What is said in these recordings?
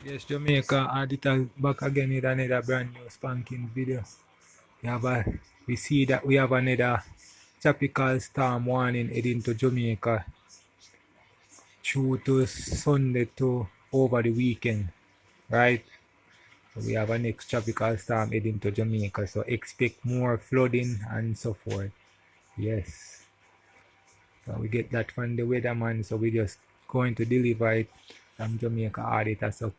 Yes, Jamaica auditor back again with another brand new spanking video. We see that we have another tropical storm warning heading to Jamaica through to Sunday to over the weekend, right? We have a next tropical storm heading to Jamaica, so expect more flooding and so forth. Yes. So we get that from the weatherman, so we just going to deliver it from Jamaica auditor. So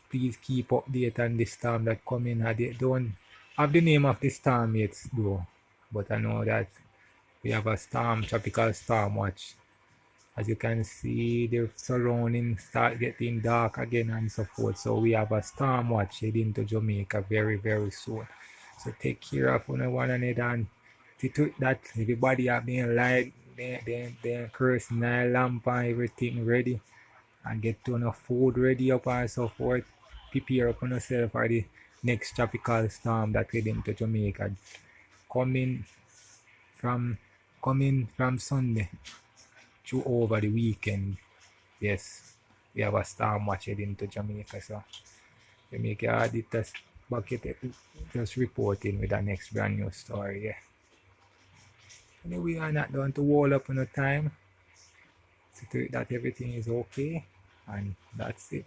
please keep update on the storm that coming. I don't have the name of the storm yet though, but I know that we have a storm, tropical storm watch. As you can see, the surroundings start getting dark again and so forth. So we have a storm watch heading to Jamaica very, very soon. So take care of one another and see to that everybody have their light, their kerosene lamp and everything ready, and get to enough food ready up and so forth. Prepare up on yourself for the next tropical storm that heading to Jamaica. Coming from Sunday through over the weekend. Yes, we have a storm watch heading to Jamaica. So Jamaica auditors bucket just reporting with the next brand new story. Yeah. Anyway, we are not done to wall up on the time. See that everything is okay, and that's it.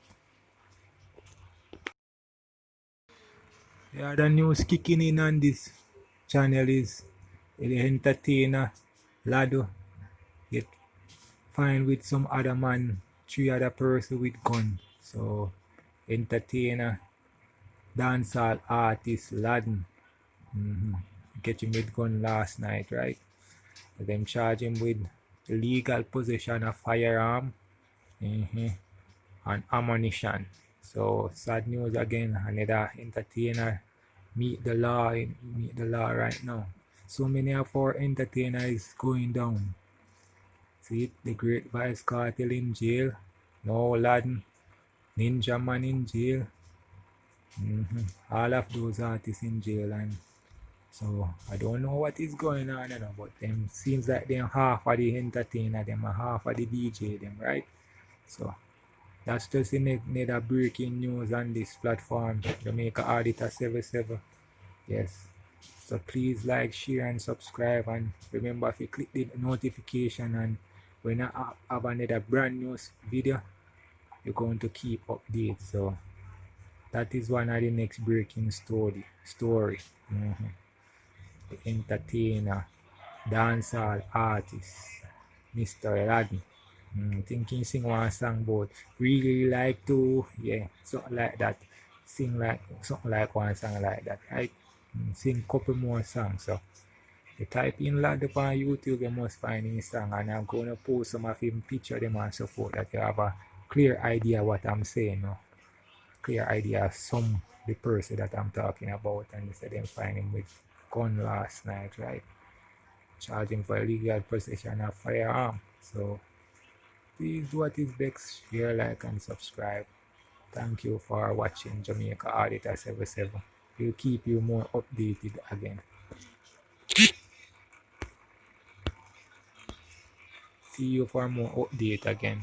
Yeah, the news kicking in on this channel is the entertainer Lado get fined with some other man, 3 other person with gun. So entertainer, dancehall artist Laden, get him with gun last night, right? So them charge him with illegal possession of firearm and ammunition. So sad news again, another entertainer meet the law right now. So many of our entertainers going down. See it, the Great Vice Cartel in jail, No Laden, Ninja Man in jail, all of those artists in jail, and so I don't know what is going on, but them seems like them half of the entertainer, them are half of the DJ, them, right? So that's just another breaking news on this platform, Jamaica Auditor 77. Yes. So please like, share, and subscribe. And remember, if you click the notification, and when I have another brand new video, you're going to keep updates. So that is one of the next breaking story. The entertainer, dancehall artist, Mr. Laden. Thinking sing one song about really like to, yeah, something like that. Sing like something like one song like that, right? Sing couple more songs. So you type in Lad upon YouTube, you must find his song, and I'm gonna post some of him picture them and so forth, that you have a clear idea what I'm saying, no? Clear idea of the person that I'm talking about, and you said them find him with gun last night, right? Charging for illegal possession of firearm. So please do what is best, share, like, and subscribe. Thank you for watching Jamaica Auditor 77. We'll keep you more updated again. See you for more update again.